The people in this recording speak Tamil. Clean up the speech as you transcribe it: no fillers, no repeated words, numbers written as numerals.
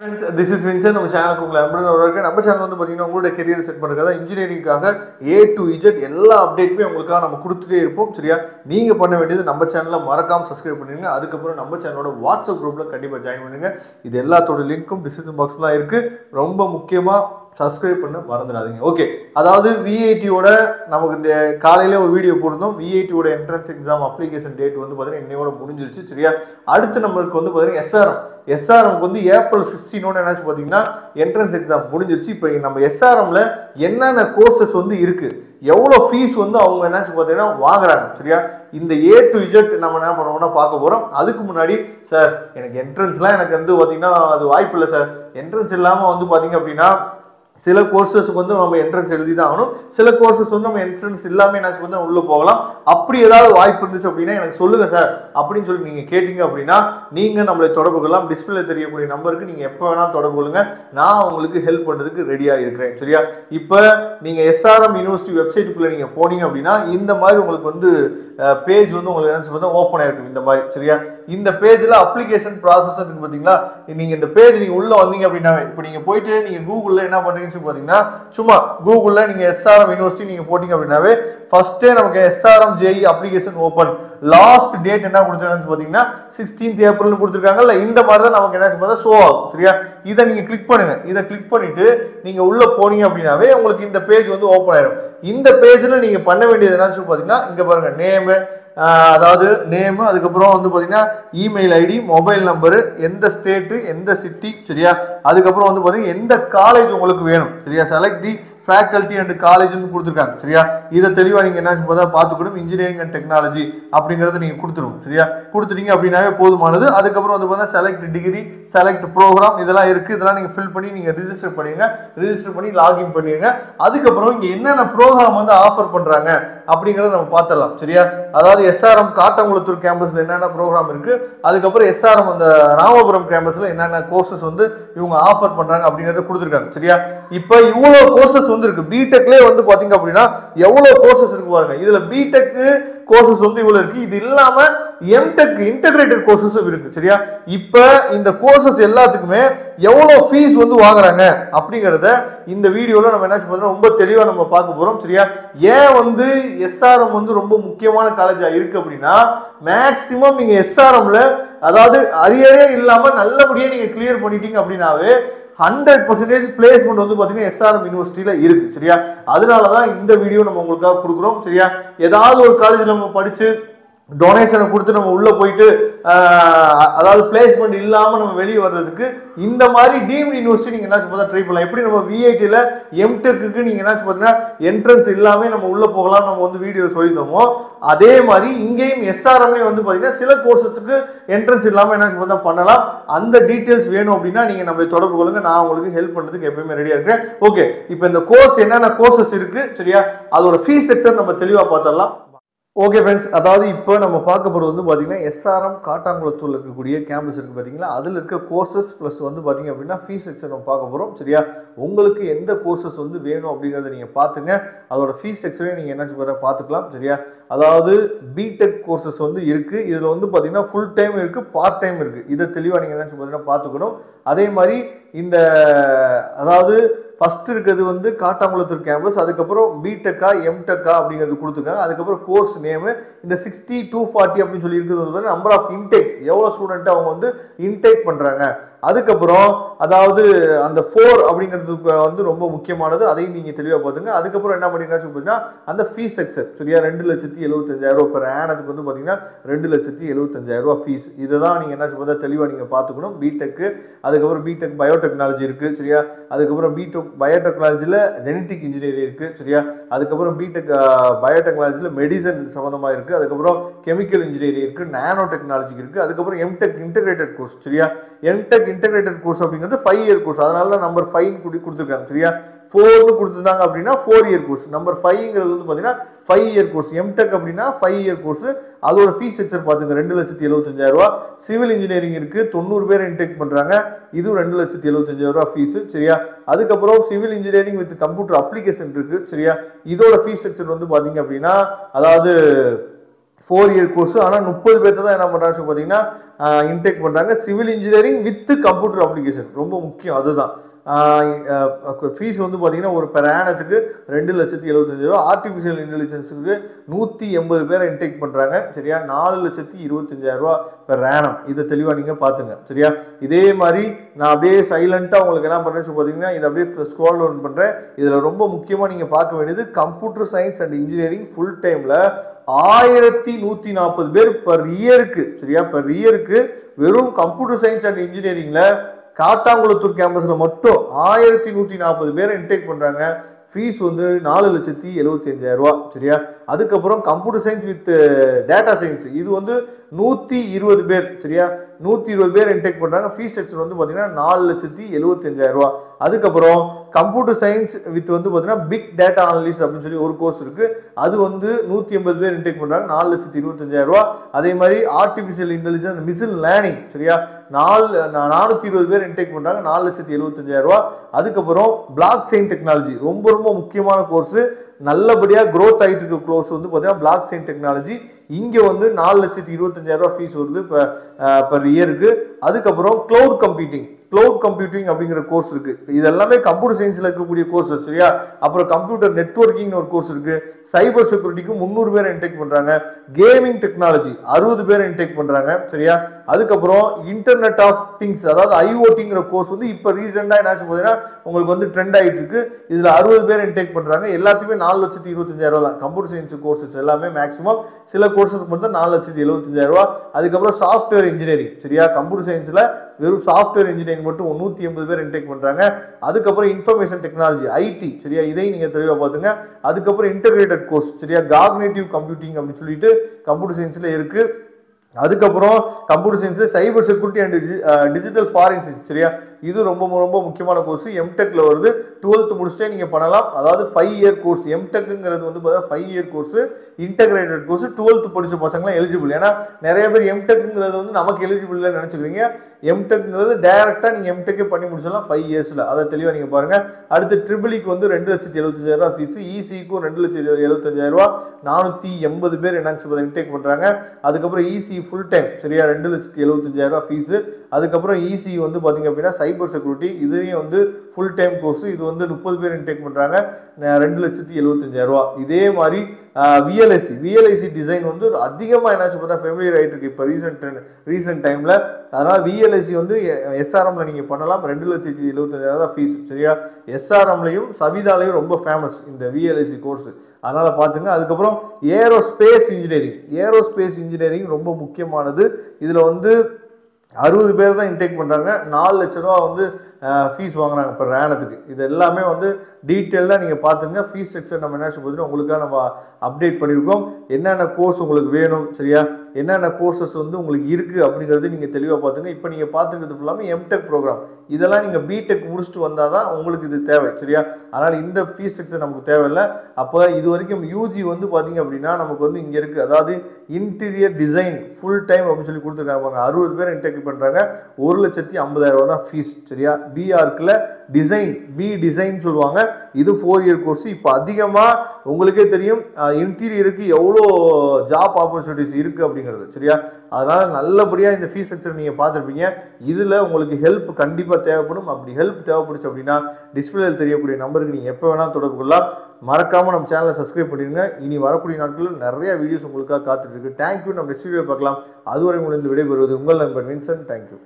This is Vincent. நம்ம சேனலுக்கு உங்களை அன்புடன் வரவேற்கிறேன். நம்ம சேனல் வந்து பாத்தீங்கன்னா உங்களுடைய கெரியர் செட் பண்றதுக்காக இன்ஜினியரிங்காக A to Z எல்லா அப்டேட்டுமே உங்களுக்காக நம்ம கொடுத்துட்டே இருப்போம். சரியா? நீங்க பண்ண வேண்டியது நம்ம சேனலை மறக்காம சப்ஸ்கிரைப் பண்ணிடுங்க. அதுக்கப்புறம் நம்ம சேனலோட வாட்ஸ்அப் குரூப்ல கண்டிப்பா ஜாயின் பண்ணுங்க. இது எல்லாத்தோட லிங்க்கும் டிஸ்கிரிப்ஷன் பாக்ஸ்ல இருக்கு. ரொம்ப முக்கியமா சப்ஸ்கிரைப் பண்ண மறந்துடாதீங்க. ஓகே, அதாவது விஐடியோட நமக்கு இந்த காலையில ஒரு வீடியோ போடுறோம். விஐடியோட என்ட்ரன்ஸ் எக்ஸாம் அப்ளிகேஷன் டேட் வந்து பார்த்தீங்கன்னா இன்னையோட முடிஞ்சிருச்சு. சரியா? அடுத்து நம்மளுக்கு வந்து பார்த்தீங்கன்னா எஸ்ஆர்எம்க்கு வந்து ஏப்ரல் 16 என்னாச்சு பார்த்தீங்கன்னா என்ட்ரன்ஸ் எக்ஸாம் முடிஞ்சிருச்சு. இப்போ நம்ம எஸ்ஆர்எம்ல என்னென்ன கோர்சஸ் வந்து இருக்கு, எவ்வளோ ஃபீஸ் வந்து அவங்க என்னாச்சு பார்த்தீங்கன்னா வாங்குறாங்க. சரியா? இந்த A to Z நம்ம என்ன பண்ணுவோம்னா பார்க்க போகிறோம். அதுக்கு முன்னாடி சார் எனக்கு என்ட்ரன்ஸ்லாம் எனக்கு வந்து பார்த்தீங்கன்னா அது வாய்ப்பு இல்லை சார். என்ட்ரன்ஸ் இல்லாமல் வந்து பார்த்தீங்க அப்படின்னா சில கோர்சஸ்க்கு வந்து நம்ம என்ட்ரன்ஸ் எழுதி தான் ஆகணும். சில கோர்சஸ் வந்து நம்ம என்ட்ரன்ஸ் இல்லாமல் என்ன வந்து உள்ள போகலாம். அப்படி ஏதாவது வாய்ப்பு இருந்துச்சு அப்படின்னா எனக்கு சொல்லுங்க சார் அப்படின்னு சொல்லி நீங்க கேட்டீங்க அப்படின்னா நீங்க நம்மளை தொடர்பு கொள்ளலாம். டிஸ்பிளே தெரியக்கூடிய நம்பருக்கு நீங்க எப்போ வேணாலும் தொடர்பு கொள்ளுங்க. நான் உங்களுக்கு ஹெல்ப் பண்றதுக்கு ரெடியா இருக்கிறேன். சரியா? இப்போ நீங்க எஸ்ஆர்எம் யூனிவர்சிட்டி வெப்சைட்டுக்குள்ள நீங்க போனீங்க அப்படின்னா இந்த மாதிரி உங்களுக்கு வந்து பேஜ் வந்து உங்களுக்கு என்ன சொல்றது ஓப்பன் ஆயிருக்கும் இந்த மாதிரி. சரியா? இந்த பேஜ்ல அப்ளிகேஷன் ப்ராசஸ் இருக்கு பாத்தீங்களா? நீங்க இந்த பேஜ் நீங்க உள்ள வந்தீங்க அப்படின்னா இப்போ நீங்க போயிட்டு நீங்க கூகுள்ல என்ன பண்றீங்கன்னு பாத்தீங்கன்னா சும்மா கூகுள்ல நீங்க எஸ்ஆர்எம் யூனிவர்சிட்டி நீங்க போட்டீங்க அப்படின்னாவே ஃபர்ஸ்டே நமக்கு SRM JEE application open last date என்ன கொடுத்திருக்காங்கன்னு பாத்தீங்கன்னா 16th ஏப்ரல்னு கொடுத்திருக்காங்கல்ல. இந்த மாதிரி தான் நமக்கு என்ன பார்த்தா ஷோ ஆகும். சரியா? இதை நீங்க கிளிக் பண்ணுங்க. இதை கிளிக் பண்ணிட்டு நீங்க உள்ள போனீங்க அப்படின்னாவே உங்களுக்கு இந்த பேஜ் வந்து ஓப்பன் ஆயிடும். இந்த பேஜ்ல நீங்க பண்ண வேண்டியது என்னன்னு பாத்தீங்கன்னா இங்க பாருங்க நேம், அதாவது நேம், அதுக்கப்புறம் வந்து பாத்தீங்கன்னா இமெயில் ஐடி, மொபைல் நம்பரு, எந்த ஸ்டேட்டு, எந்த சிட்டி. சரியா? அதுக்கப்புறம் வந்து பாத்தீங்கன்னா எந்த காலேஜ் உங்களுக்கு வேணும். சரியா? செலக்ட் தி ஃபேக்கல்டி அண்ட் காலேஜ்னு கொடுத்துருக்காங்க. சரியா? இதை தெளிவாக நீங்கள் என்ன பார்த்துக்கணும். இன்ஜினியரிங் அண்ட் டெக்னாலஜி அப்படிங்கிறத நீங்கள் கொடுத்துருவோம். சரியா? கொடுத்துட்டீங்க அப்படின்னாவே போதுமானது. அதுக்கப்புறம் வந்து பார்த்தீங்கன்னா செலக்ட் டிகிரி, செலக்ட் ப்ரோக்ராம் இதெல்லாம் இருக்குது. இதெல்லாம் நீங்கள் ஃபில் பண்ணி நீங்கள் ரிஜிஸ்டர் பண்ணிடுங்க. ரிஜிஸ்டர் பண்ணி லாகின் பண்ணிடுங்க. அதுக்கப்புறம் இங்கே என்னென்ன ப்ரோக்ராம் வந்து ஆஃபர் பண்ணுறாங்க அப்படிங்கிறத நம்ம பார்த்துடலாம். சரியா? அதாவது எஸ்ஆர்எம் காட்டங்குளத்தூர் கேம்பஸில் என்னென்ன ப்ரோக்ராம் இருக்குது, அதுக்கப்புறம் எஸ்ஆர்எம் அந்த ராமபுரம் கேம்பஸில் என்னென்ன கோர்சஸ் வந்து இவங்க ஆஃபர் பண்ணுறாங்க அப்படிங்கிறத கொடுத்துருக்காங்க. சரியா? இப்போ இவ்வளோ கோர்சஸ் வந்து இருக்கு. பிடெக்லயே வந்து பாத்தீங்க அப்படின்னா எவ்வளவு கோர்சஸ் இருக்கு பாருங்க. இதுல பிடெக் கோர்சஸ் வந்து இவ்வளவு இருக்கு. இது இல்லாம எம்டெக் இன்டகிரேட்டட் கோர்சஸும் இருக்கு. சரியா? இப்ப இந்த கோர்சஸ் எல்லாத்துக்குமே எவ்வளவு ஃபீஸ் வந்து வாங்குறாங்க அப்படிங்கறத இந்த வீடியோல நம்ம என்ன பண்றோம் ரொம்ப தெளிவா நம்ம பார்க்க போறோம். சரியா? ஏன் வந்து எஸ்ஆர்எம் வந்து ரொம்ப முக்கியமான காலேஜா இருக்கு அப்படின்னா மேக்சிமம் நீங்க எஸ்ஆர்எம்ல அதாவது அரியரே இல்லாம நல்லபடியா நீங்க கிளியர் பண்ணிட்டீங்க அப்படின்னாவே 100% பிளேஸ்மெண்ட் வந்து பாத்தீங்கன்னா எஸ்ஆர்எம் யூனிவர்சிட்டியில இருக்கு. சரியா? அதனாலதான் இந்த வீடியோ நம்ம உங்களுக்காக கொடுக்குறோம். சரியா? ஏதாவது ஒரு காலேஜ்ல நம்ம படிச்சு டொனேஷனை கொடுத்து நம்ம உள்ள போயிட்டு அதாவது பிளேஸ்மெண்ட் இல்லாம நம்ம வெளியே வர்றதுக்கு இந்த மாதிரி டீம்டு யூனிவர்சிட்டி நீங்க என்ன ட்ரை பண்ணலாம். எப்படி நம்ம விஐடில எம்டெக்கு நீங்க என்ன பார்த்தீங்கன்னா என்ட்ரன்ஸ் இல்லாம நம்ம உள்ள போகலாம் நம்ம வந்து வீடியோ சொல்லியிருந்தோமோ அதே மாதிரி இங்கேயும் எஸ்ஆர்எம்ல வந்து பாத்தீங்கன்னா சில கோர்சஸுக்கு என்ட்ரன்ஸ் இல்லாம என்ன பண்ணலாம். அந்த டீடைல்ஸ் வேணும் அப்படின்னா நீங்க நம்ம தொடர்பு கொள்ளுங்க. நான் உங்களுக்கு ஹெல்ப் பண்றதுக்கு எப்பயுமே ரெடியா இருக்கேன். ஓகே, இப்போ இந்த கோர்ஸ் என்னென்ன கோர்சஸ் இருக்கு, சரியா, அதோட ஃபீஸ் ஸ்ட்ரக்சர் நம்ம தெளிவா பார்த்துடலாம். ஓகே ஃப்ரெண்ட்ஸ், அதாவது இப்போ நம்ம பார்க்க போகிறது வந்து பார்த்தீங்கன்னா எஸ்ஆர்எம் காட்டாங்குளத்தூரில் இருக்கக்கூடிய கேம்பஸ் இருக்குது பார்த்தீங்களா, அதில் இருக்க கோர்சஸ் ப்ளஸ் வந்து பார்த்தீங்க அப்படின்னா ஃபீஸ் செக்ஷன் நம்ம பார்க்க போகிறோம். சரியா? உங்களுக்கு எந்த கோர்சஸ் வந்து வேணும் அப்படிங்கிறத நீங்கள் பார்த்துங்க. அதோட ஃபீஸ் செக்ஷனையும் நீங்கள் என்ன பார்த்துக்கலாம். சரியா? அதாவது பிடெக் கோர்சஸ் வந்து இருக்குது. இதில் வந்து பார்த்தீங்கன்னா ஃபுல் டைம் இருக்குது, பார்ட் டைம் இருக்குது. இதை தெளிவாக நீங்கள் என்ன பார்த்தீங்கன்னா பார்த்துக்கணும். அதே மாதிரி இந்த அதாவது ஃபர்ஸ்ட் இருக்கிறது வந்து காட்டாங்குளத்தூர் கேம்பஸ், அதுக்கப்புறம் பிடெக்கா எம்டெக்கா அப்படிங்கிறது கொடுத்துருக்காங்க. அதுக்கப்புறம் கோர்ஸ் நேமு இந்த 60 240 அப்படின்னு சொல்லி இருக்கிறது வந்து நம்பர் ஆஃப் இன்டேக்ஸ், எவ்வளோ ஸ்டூடெண்ட் அவங்க வந்து இன்டேக் பண்ணுறாங்க. அதுக்கப்புறம் அதாவது அந்த 4 அப்படிங்கிறதுக்கு வந்து ரொம்ப முக்கியமானது, அதையும் நீங்கள் தெளிவாக பார்த்துங்க. அதுக்கப்புறம் என்ன பண்ணிருக்காச்சு பார்த்தீங்கன்னா அந்த ஃபீஸ் ஸ்ட்ரக்சர். சரியா? 2,75,000 பெர் ஆனதுக்கு வந்து பார்த்தீங்கன்னா 2,75,000 ஃபீஸ். இதை தான் நீங்கள் என்ன பார்த்தா தெளிவாக நீங்கள் பார்த்துக்கணும். பிடெக்கு, அதுக்கப்புறம் பிடெக் பயோடெக்னாலஜி இருக்குது. சரியா? அதுக்கப்புறம் பிடெக் பயோடெக்னாலஜியில் ஜெனட்டிக் இன்ஜினியரிங் இருக்குது. சரியா? அதுக்கப்புறம் பிடெக் பயோடெக்னாலஜியில் மெடிசன் சம்மந்தமாக இருக்குது. அதுக்கப்புறம் கெமிக்கல் இன்ஜினியரிங் இருக்குது, நானோ டெக்னாலஜி இருக்குது. அதுக்கப்புறம் எம்டெக் இன்டகிரேட்டட் கோர்ஸ். சரியா? எம்டெக் இன்டகிரேட்டட் கோர்ஸ் அப்படிங்கிறது 5 இயர் கோர்ஸ். அதனால தான் நம்பர் 5 கொடுத்துருக்காங்க. சரியா? 4 கொடுத்துருந்தாங்க அப்படின்னா 4 இயர் கோர்ஸ். நம்பர் 5ங்கிறது வந்து பார்த்தீங்கன்னா 5 இயர் கோர்ஸ். எம்டெக் அப்படின்னா 5 இயர் கோர்ஸ். அதோட ஃபீஸ் ஸ்ட்ரக்சர் பார்த்துங்க. 2,75,000. சிவில் இன்ஜினியரிங் இருக்கு, 90 பேர் இன்டேக் பண்றாங்க. இது 2,75,000 ஃபீஸ். சரியா? அதுக்கப்புறம் civil engineering with computer application இருக்கு. சரியா? இதோட ஃபீஸ் ஸ்ட்ரக்சர் வந்து பாத்தீங்க அப்படின்னா அதாவது 4 இயர் கோர்ஸ். ஆனால் 30 பேர்த்த தான் என்ன பண்ணுறாங்க பார்த்தீங்கன்னா இன்டேக் பண்ணுறாங்க. Civil engineering with computer application ரொம்ப முக்கியம். அதுதான் ஃபீஸ் வந்து பார்த்தீங்கன்னா ஒரு பெர் ஆனத்துக்கு 2,75,000. ஆர்டிஃபிஷியல் இன்டெலிஜென்ஸுக்கு 180 பேரை இன்டேக் பண்ணுறாங்க. சரியா, 4,25,000 பெர் ஆனம். இதை தெளிவாக நீங்கள் பார்த்துங்க. சரியா, இதே மாதிரி நான் அப்படியே சைலண்ட்டாக உங்களுக்கு என்ன பண்ணுறேன்னு பார்த்தீங்கன்னா இதை அப்படியே ஸ்க்ரோல் டவுன் பண்ணுறேன். இதில் ரொம்ப முக்கியமாக நீங்கள் பார்க்க வேண்டியது computer science and engineering full டைமில் 1,140 பேர் பர் இயருக்கு. சரியா, பர் இயருக்கு வெறும் கம்ப்யூட்டர் சயின்ஸ் அண்ட் இன்ஜினியரிங்கில் காட்டாங்குளத்தூர் கேம்பஸில் மட்டும் 1,140 பேரை இன்டேக் பண்ணுறாங்க. ஃபீஸ் வந்து 4,75,000. சரியா, அதுக்கப்புறம் computer science with data science இது வந்து 120 பேர். சரியா, 120 பேர் இன்டேக் பண்ணுறாங்க. ஃபீஸ் ஸ்ட்ரக்சர் வந்து பார்த்தீங்கன்னா 4,75,000. அதுக்கப்புறம் கம்ப்யூட்டர் சயின்ஸ் வித் வந்து பார்த்தீங்கன்னா பிக் டேட்டா அனலிஸ்ட் அப்படின்னு சொல்லி ஒரு கோர்ஸ் இருக்குது. அது வந்து 180 பேர் இன்டேக் பண்ணுறாங்க, 4,25,000. அதே மாதிரி ஆர்டிஃபிஷியல் இன்டெலிஜென்ஸ் மிஷின் லேர்னிங். சரியா, 420 பேர் இன்டேக் பண்ணுறாங்க, 4,75,000. அதுக்கப்புறம் பிளாக் செயின் டெக்னாலஜி ரொம்ப ரொம்ப முக்கியமான கோர்ஸ். நல்லபடியாக க்ரோத் ஆகிட்டு இருக்க கோர்ஸ் வந்து பார்த்தீங்கன்னா பிளாக் செயின் டெக்னாலஜி. இங்கே வந்து 4,25,000 ஃபீஸ் வருது பர் இயருக்கு. அதுக்கப்புறம் கிளவுட் கம்ப்யூட்டிங் அப்படிங்கிற கோர்ஸ் இருக்கு. இது எல்லாமே கம்ப்யூட்டர் சயின்ஸ்ல இருக்கக்கூடிய கோர்ஸ். சரியா, அப்புறம் கம்ப்யூட்டர் நெட்வொர்க்கிங் ஒரு கோர்ஸ் இருக்கு. சைபர் செக்யூரிட்டிக்கு 300 பேர் இன்டேக் பண்றாங்க. கேமிங் டெக்னாலஜி 60 பேர் இன்டேக் பண்றாங்க. சரியா, அதுக்கப்புறம் இன்டர்நெட் ஆஃப் திங்ஸ் அதாவது ஐஓடிங்கிற கோர்ஸ் வந்து இப்போ ரீசெண்டாக என்ன பார்த்தீங்கன்னா உங்களுக்கு வந்து ட்ரெண்ட் ஆகிட்டு இருக்கு. இதில் 60 பேர் இன்டேக் பண்றாங்க. எல்லாத்துக்குமே 4,25,000 தான். கம்ப்யூட்டர் சயின்ஸ் கோர்சஸ் எல்லாமே மேக்ஸிமம். சில கோர்சஸ் மட்டும் 4,75,000. அதுக்கப்புறம் சாஃப்ட்வேர் இன்ஜினியரிங். சரியா, கம்ப்யூட்டர் சயின்ஸ்ல வெறும் சாஃப்ட்வேர் இன்ஜினியரிங் மட்டும் 180 பேர் இன்டேக் பண்றாங்க. அதுக்கப்புறம் இன்ஃபர்மேஷன் டெக்னாலஜி ஐடி. சரியா, இதையும் நீங்க தெளிவாக பார்த்துங்க. அதுக்கப்புறம் இன்டகிரேட்டட் கோர்ஸ். சரியா, காக்னேட்டிவ் கம்ப்யூட்டிங் அப்படின்னு சொல்லிட்டு கம்ப்யூட்டர் சயின்ஸ்ல இருக்கு. அதுக்கப்புறம் கம்ப்யூட்டர் சயின்ஸ்ல cyber security and digital forensics. சரியா, இது ரொம்ப ரொம்ப முக்கியமான கோர்ஸ். எம்டெக்ல வருது. 12th முடிச்சுட்டே நீங்க பண்ணலாம். அதாவது 5 இயர் கோர்ஸ். எம்டெக்ங்கிறது வந்து 5 year course, integrated course. 12th படிச்ச பசங்களாம் எலிஜிபிள். ஏன்னா நிறைய பேர் எம்டெக்ங்கிறது வந்து நமக்கு எலிஜிபிள் இல்லைன்னு நினைச்சுக்கிறீங்க. எம்டெக்ங்கிறது டைரக்டா நீங்க எம்டெக்கே பண்ணி முடிச்சிடலாம் 5 இயர்ஸ்ல. அதை தெளிவா நீங்க பாருங்க. அடுத்து ட்ரிபிளிக்கு வந்து 2,75,000 ஃபீஸ். இசிக்கும் 2,75,000. 480 பேர் என்ன இன்டேக் பண்றாங்க. அதுக்கப்புறம் இசி ஃபுல் டைம். சரியா, 2,75,000 ஃபீஸ். அதுக்கப்புறம் இசி வந்து பாத்தீங்க அப்படின்னா சைபர் செக்யூரிட்டி இதுலயும் வந்து ஃபுல் டைம் கோர்ஸ். இது வந்து 30 பேர் இன்டேக் பண்றாங்க, 2,75,000. இதே மாதிரி விஎல்ஐசி டிசைன் வந்து அதிகமாக என்ன பார்த்தா ஃபெமிலியர் ஆகிட்டு இருக்கு இப்போ ரீசெண்ட் டைம்ல. அதனால விஎல்ஐசி வந்து எஸ்ஆர்எம்ல நீங்க பண்ணலாம். 2,75,000 ஃபீஸ். சரியா, எஸ்ஆர்எம்லையும் சவிதாலையும் ரொம்ப ஃபேமஸ் இந்த விஎல்ஐசி கோர்ஸ். அதனால பாத்துங்க. அதுக்கப்புறம் ஏரோஸ்பேஸ் இன்ஜினியரிங் ரொம்ப முக்கியமானது. இதுல வந்து 60 பேர் தான் இன்டேக் பண்ணுறாங்க. 4 லட்ச ரூபா வந்து ஃபீஸ் வாங்குறாங்க இப்போ ரேனத்துக்கு. இது எல்லாமே வந்து டீட்டெயிலாக நீங்கள் பார்த்துங்க. ஃபீஸ் ஸ்ட்ரக்சர் நம்ம என்ன பார்த்தீங்கன்னா உங்களுக்காக நம்ம அப்டேட் பண்ணியிருக்கோம். என்னென்ன கோர்ஸ் உங்களுக்கு வேணும், சரியா, என்னென்ன கோர்சஸ் வந்து உங்களுக்கு இருக்குது அப்படிங்கிறது நீங்கள் தெளிவாக பார்த்துங்க. இப்போ நீங்கள் பார்த்துக்கிறது ஃபுல்லாமே எம்டெக் ப்ரோக்ராம். இதெல்லாம் நீங்கள் பிடெக் முடிச்சுட்டு வந்தால் தான் உங்களுக்கு இது தேவை. சரியா, அதனால் இந்த ஃபீஸ் ஸ்ட்ரக்சர் நமக்கு தேவையில்லை. அப்போ இது வரைக்கும் யூஜி வந்து பார்த்தீங்க அப்படின்னா நமக்கு வந்து இங்கே இருக்குது. அதாவது இன்டீரியர் டிசைன் ஃபுல் டைம் அப்படின்னு சொல்லி கொடுத்துருக்காங்க. 60 பேர் இன்டேக் பண்ணுறாங்க. 1,50,000 தான் ஃபீஸ். சரியா, பிஆர்க்கில் டிசைன் சொல்லுவாங்க. இது 4 இயர் கோர்ஸ். இப்போ அதிகமாக உங்களுக்கே தெரியும் இன்டீரியருக்கு எவ்வளோ ஜாப் ஆப்பர்ச்சுனிட்டிஸ் இருக்குது அப்படிங்கிறது. சரியா, அதனால் நல்லபடியாக இந்த ஃபீஸ் ஸ்ட்ரக்சர் நீங்கள் பார்த்துருப்பீங்க. இதில் உங்களுக்கு ஹெல்ப் கண்டிப்பாக தேவைப்படும். அப்படி ஹெல்ப் தேவைப்படுச்சு அப்படின்னா டிஸ்பிளேயில் தெரியக்கூடிய நம்பருக்கு நீங்கள் எப்போ வேணால் தொடர்பு கொள்ளலாம். மறக்காமல் நம்ம சேனலை சப்ஸ்கிரைப் பண்ணிடுங்க. இனி வரக்கூடிய நாட்களில் நிறைய வீடியோஸ் உங்களுக்காக காத்துட்டு இருக்கு. தேங்க்யூ. நம்ம நெக்ஸ்ட் வீடியோ பார்க்கலாம். அதுவரை உங்களுக்கு விடைபெறுவது உங்கள் நண்பன் வின்சென்ட். தேங்க்யூ.